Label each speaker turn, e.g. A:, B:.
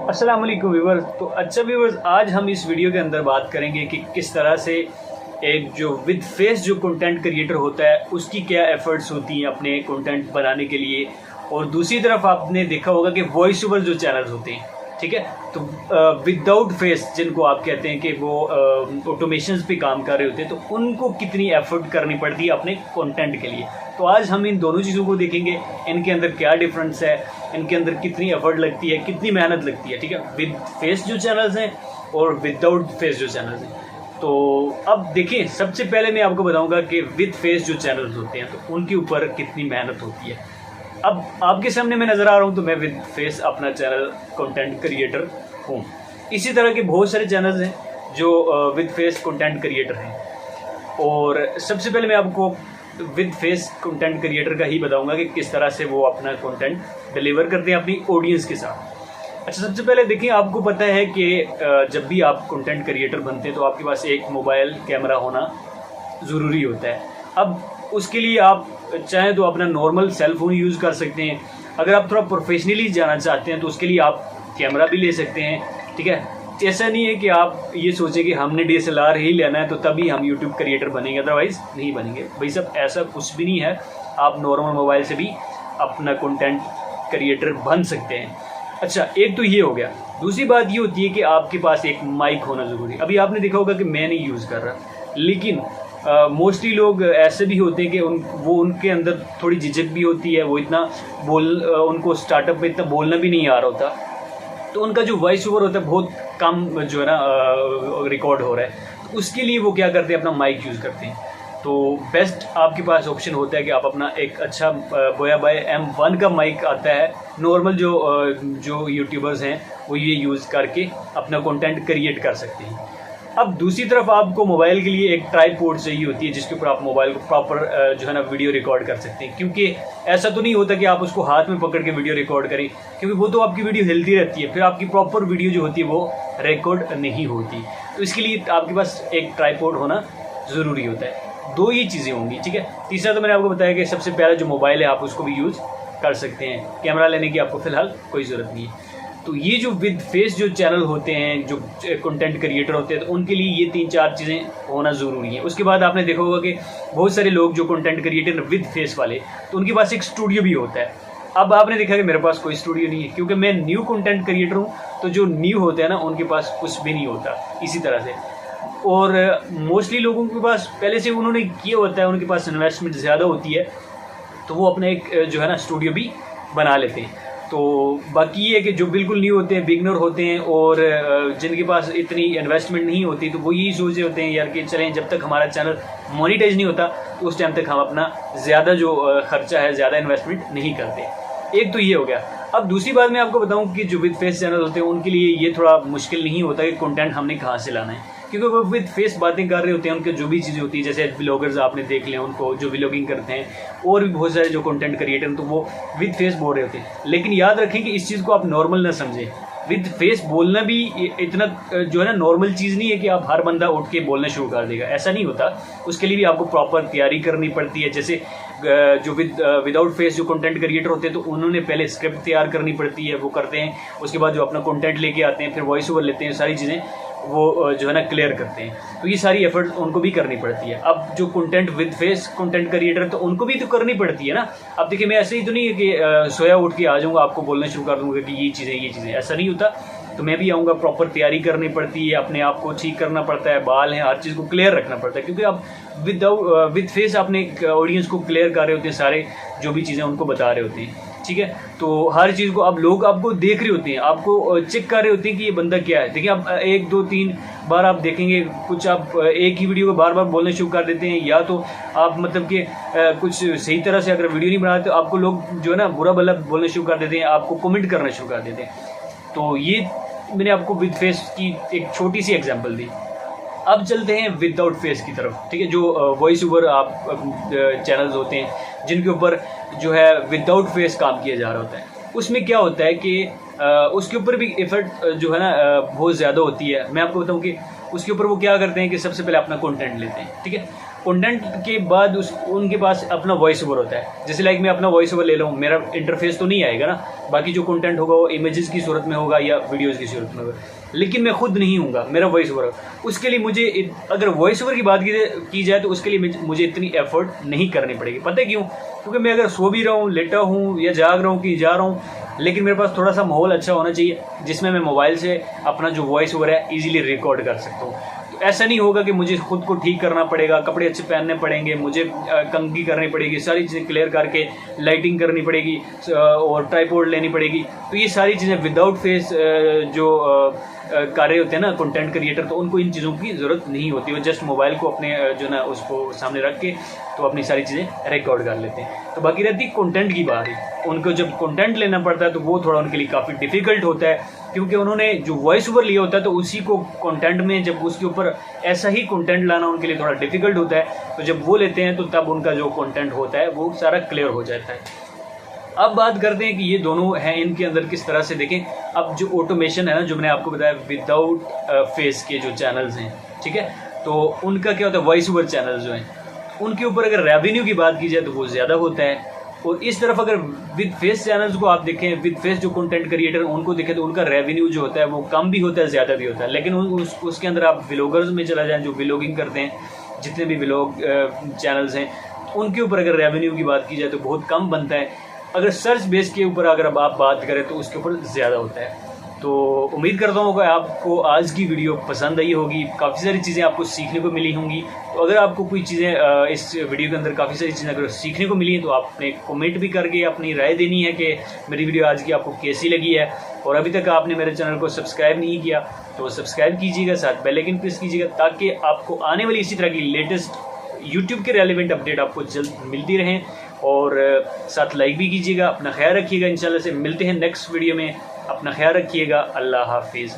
A: अस्सलाम वालेकुम व्यूवर्स। तो अच्छा व्यूवर्स, आज हम इस वीडियो के अंदर बात करेंगे कि किस तरह से एक जो विद फेस जो कंटेंट क्रिएटर होता है उसकी क्या एफर्ट्स होती हैं अपने कंटेंट बनाने के लिए। और दूसरी तरफ आपने देखा होगा कि वॉइस ओवर जो चैनल्स होते हैं, ठीक है, तो विदाउट फेस जिनको आप कहते हैं कि वो ऑटोमेशंस पे काम कर रहे होते हैं, तो उनको कितनी एफर्ट करनी पड़ती है अपने कंटेंट के लिए। तो आज हम इन दोनों चीज़ों को देखेंगे, इनके अंदर क्या डिफरेंस है, इनके अंदर कितनी एफर्ट लगती है, कितनी मेहनत लगती है, ठीक है, विद फेस जो चैनल्स हैं और विदाउट फेस जो चैनल्स हैं। तो अब देखिए, सबसे पहले मैं आपको बताऊंगा कि विद फेस जो चैनल्स होते हैं तो उनके ऊपर कितनी मेहनत होती है। अब आपके सामने मैं नज़र आ रहा हूँ तो मैं विद फेस अपना चैनल कंटेंट क्रिएटर हूँ। इसी तरह के बहुत सारे चैनल्स हैं जो विद फेस कंटेंट क्रिएटर हैं। और सबसे पहले मैं आपको विद फेस कंटेंट क्रिएटर का ही बताऊंगा कि किस तरह से वो अपना कंटेंट डिलीवर करते हैं अपनी ऑडियंस के साथ। अच्छा, सबसे पहले देखिए, आपको पता है कि जब भी आप कंटेंट क्रिएटर बनते हैं तो आपके पास एक मोबाइल कैमरा होना ज़रूरी होता है। अब उसके लिए आप चाहें तो अपना नॉर्मल सेल फ़ोन यूज़ कर सकते हैं। अगर आप थोड़ा प्रोफेशनली जाना चाहते हैं तो उसके लिए आप कैमरा भी ले सकते हैं, ठीक है। ऐसा नहीं है कि आप ये सोचें कि हमने DSLR ही लेना है तो तभी हम यूट्यूब क्रिएटर बनेंगे, अदरवाइज़ नहीं बनेंगे। भाई सब ऐसा कुछ भी नहीं है, आप नॉर्मल मोबाइल से भी अपना कंटेंट क्रिएटर बन सकते हैं। अच्छा, एक तो ये हो गया। दूसरी बात ये होती है कि आपके पास एक माइक होना ज़रूरी है। अभी आपने देखा होगा कि मैं नहीं यूज़ कर रहा, लेकिन मोस्टली लोग ऐसे भी होते हैं कि उनके अंदर थोड़ी झिझक भी होती है, वो इतना उनको स्टार्टअप में इतना बोलना भी नहीं आ रहा होता, तो उनका जो वॉइस ओवर होता है बहुत कम जो है ना रिकॉर्ड हो रहा है। तो उसके लिए वो क्या करते हैं, अपना माइक यूज़ करते हैं। तो बेस्ट आपके पास ऑप्शन होता है कि आप अपना एक अच्छा बोया बाय M1 का माइक आता है। नॉर्मल जो यूट्यूबर्स हैं वो ये यूज़ करके अपना कंटेंट क्रिएट कर सकते हैं। अब दूसरी तरफ आपको मोबाइल के लिए एक ट्राइपॉड चाहिए होती है जिसके ऊपर आप मोबाइल को प्रॉपर जो है ना वीडियो रिकॉर्ड कर सकते हैं। क्योंकि ऐसा तो नहीं होता कि आप उसको हाथ में पकड़ के वीडियो रिकॉर्ड करें, क्योंकि वो तो आपकी वीडियो हिलती रहती है, फिर आपकी प्रॉपर वीडियो जो होती है वो रिकॉर्ड नहीं होती। तो इसके लिए आपके पास एक ट्राइपॉड होना ज़रूरी होता है। दो ही चीज़ें होंगी, ठीक है। तीसरा तो मैंने आपको बताया कि सबसे पहला जो मोबाइल है आप उसको भी यूज़ कर सकते हैं, कैमरा लेने की आपको फ़िलहाल कोई ज़रूरत नहीं है। तो ये जो विद फेस जो चैनल होते हैं, जो कंटेंट क्रिएटर होते हैं, तो उनके लिए ये 3-4 चीज़ें होना ज़रूरी है। उसके बाद आपने देखा होगा कि बहुत सारे लोग जो कंटेंट क्रिएटर विद फेस वाले, तो उनके पास एक स्टूडियो भी होता है। अब आपने देखा कि मेरे पास कोई स्टूडियो नहीं है, क्योंकि मैं न्यू कंटेंट क्रिएटर हूँ। तो जो न्यू होते हैं ना, उनके पास कुछ भी नहीं होता इसी तरह से। और मोस्टली लोगों के पास पहले से उन्होंने किया होता है, उनके पास इन्वेस्टमेंट ज़्यादा होती है, तो वो अपना एक जो है ना स्टूडियो भी बना लेते हैं। तो बाकी ये है कि जो बिल्कुल न्यू होते हैं, बिगनर होते हैं, और जिनके पास इतनी इन्वेस्टमेंट नहीं होती, तो वो यही सोच रहे होते हैं यार कि चलें, जब तक हमारा चैनल मोनेटाइज नहीं होता तो उस टाइम तक हम अपना ज़्यादा जो खर्चा है, ज़्यादा इन्वेस्टमेंट नहीं करते। एक तो ये हो गया। अब दूसरी बात मैं आपको बताऊं कि जो विद फेस चैनल होते हैं उनके लिए ये थोड़ा मुश्किल नहीं होता कि कंटेंट हमने कहाँ से लाना है, क्योंकि वो विद फेस बातें कर रहे होते हैं। उनके जो भी चीज़ें होती है, जैसे व्लॉगर्स आपने देख लें, उनको जो व्लॉगिंग करते हैं, और भी बहुत सारे जो कंटेंट क्रिएटर हैं, तो वो विद फेस बोल रहे होते हैं। लेकिन याद रखें कि इस चीज़ को आप नॉर्मल ना समझें। विद फेस बोलना भी इतना जो है ना नॉर्मल चीज़ नहीं है कि आप हर बंदा उठ के बोलना शुरू कर देगा, ऐसा नहीं होता। उसके लिए भी आपको प्रॉपर तैयारी करनी पड़ती है। जैसे जो विदाउट फेस जो कंटेंट क्रिएटर होते हैं, तो उन्होंने पहले स्क्रिप्ट तैयार करनी पड़ती है, वो करते हैं। उसके बाद जो अपना कंटेंट लेके आते हैं, फिर वॉइस ओवर लेते हैं, सारी चीज़ें वो जो है ना क्लियर करते हैं। तो ये सारी एफर्ट उनको भी करनी पड़ती है। अब जो content with face content creator है, तो उनको भी तो करनी पड़ती है ना। अब देखिए, मैं ऐसे ही तो नहीं है कि सोया उठ के आ जाऊँगा, आपको बोलना शुरू कर दूँगा कि ये चीज़ें, ऐसा नहीं होता। तो मैं भी आऊँगा, प्रॉपर तैयारी करनी पड़ती है, अपने आप को ठीक करना पड़ता है, बाल हैं, हर चीज़ को क्लियर रखना पड़ता है, क्योंकि आप विद फेस अपने ऑडियंस को क्लियर कर रहे होते हैं, सारे जो भी चीज़ें उनको बता रहे होते हैं, ठीक है। तो हर चीज़ को अब लोग आपको देख रहे होते हैं, आपको चेक कर रहे होते हैं कि ये बंदा क्या है। देखिए, आप 1, 2, 3 बार आप देखेंगे, कुछ आप एक ही वीडियो को बार बार बोलने शुरू कर देते हैं, या तो आप मतलब कि कुछ सही तरह से अगर वीडियो नहीं बनाते तो आपको लोग जो है ना बुरा भला बोलने शुरू कर देते हैं, आपको कमेंट करना शुरू कर देते हैं। तो ये मैंने आपको विद फेस की एक छोटी सी एग्जांपल दी। अब चलते हैं विदाउट फेस की तरफ, ठीक है। जो वॉइस ओवर आप चैनल्स होते हैं जिनके ऊपर जो है विदाउट फेस काम किया जा रहा होता है, उसमें क्या होता है कि उसके ऊपर भी एफर्ट जो है ना बहुत ज़्यादा होती है। मैं आपको बताऊं कि उसके ऊपर वो क्या करते हैं कि सबसे पहले अपना कंटेंट लेते हैं, ठीक है। कंटेंट के बाद उनके पास अपना वॉइस ओवर होता है। जैसे लाइक मैं अपना वॉइस ओवर ले लूँ, मेरा इंटरफेस तो नहीं आएगा ना, बाकी जो कंटेंट होगा वो इमेजेस की सूरत में होगा या वीडियोस की सूरत में होगा, लेकिन मैं खुद नहीं हूँगा, मेरा वॉइस ओवर। उसके लिए मुझे अगर वॉइस ओवर की बात की जाए तो उसके लिए मुझे इतनी एफर्ट नहीं करनी पड़ेगी। पता है क्यों? क्योंकि मैं अगर सो भी रहा हूँ, लेटा हूँ या जाग रहा हूँ कि जा रहा हूँ, लेकिन मेरे पास थोड़ा सा माहौल अच्छा होना चाहिए जिसमें मैं मोबाइल से अपना जो वॉइस ओवर है ईजिली रिकॉर्ड कर सकता हूँ। तो ऐसा नहीं होगा कि मुझे खुद को ठीक करना पड़ेगा, कपड़े अच्छे पहनने पड़ेंगे, मुझे कंघी करनी पड़ेगी, सारी चीज़ें क्लियर करके लाइटिंग करनी पड़ेगी और ट्राइपॉड लेनी पड़ेगी। तो ये सारी चीज़ें विदाउट फेस जो कार्य होते हैं ना कंटेंट क्रिएटर, तो उनको इन चीज़ों की ज़रूरत नहीं होती। वो जस्ट मोबाइल को अपने जो ना उसको सामने रख के तो अपनी सारी चीज़ें रिकॉर्ड कर लेते हैं। तो बाकी रहती कंटेंट की बात है, उनको जब कंटेंट लेना पड़ता है तो वो थोड़ा उनके लिए काफ़ी डिफ़िकल्ट होता है, क्योंकि उन्होंने जो वॉइस ओवर लिया होता है तो उसी को कंटेंट में जब उसके ऊपर ऐसा ही कंटेंट लाना उनके लिए थोड़ा डिफ़िकल्ट होता है। तो जब वो लेते हैं तो तब उनका जो कंटेंट होता है वो सारा क्लियर हो जाता है। अब बात करते हैं कि ये दोनों हैं, इनके अंदर किस तरह से देखें। अब जो ऑटोमेशन है ना, जो मैंने आपको बताया विदाउट फेस के जो चैनल्स हैं, ठीक है, तो उनका क्या होता है, वॉइस ओवर चैनल जो हैं उनके ऊपर अगर रेवेन्यू की बात की जाए तो वो ज़्यादा होता है। और इस तरफ अगर विद फेस चैनल्स को आप देखें, विद फेस जो कंटेंट क्रिएटर उनको देखें तो उनका रेवेन्यू जो होता है वो कम भी होता है, ज़्यादा भी होता है। लेकिन उसके अंदर आप व्लॉगर्स में चला जाएं, जो व्लॉगिंग करते हैं, जितने भी व्लॉग चैनल्स हैं उनके ऊपर अगर रेवेन्यू की बात की जाए तो बहुत कम बनता है। अगर सर्च बेस के ऊपर अगर आप बात करें तो उसके ऊपर ज़्यादा होता है। तो उम्मीद करता हूँ कि आपको आज की वीडियो पसंद आई होगी, काफ़ी सारी चीज़ें आपको सीखने को मिली होंगी। तो अगर आपको कोई चीज़ें इस वीडियो के अंदर काफ़ी सारी चीज़ें अगर सीखने को मिली हैं तो आपने कमेंट भी करके अपनी राय देनी है कि मेरी वीडियो आज की आपको कैसी लगी है। और अभी तक आपने मेरे चैनल को सब्सक्राइब नहीं किया तो सब्सक्राइब कीजिएगा, साथ बेल आइकन प्रेस कीजिएगा, ताकि आपको आने वाली इसी तरह की लेटेस्ट यूट्यूब के रेलिवेंट अपडेट आपको जल्द मिलती रहें। और साथ लाइक भी कीजिएगा। अपना ख्याल रखिएगा, इंशाल्लाह से मिलते हैं नेक्स्ट वीडियो में। अपना ख्याल रखिएगा। अल्लाह हाफिज़।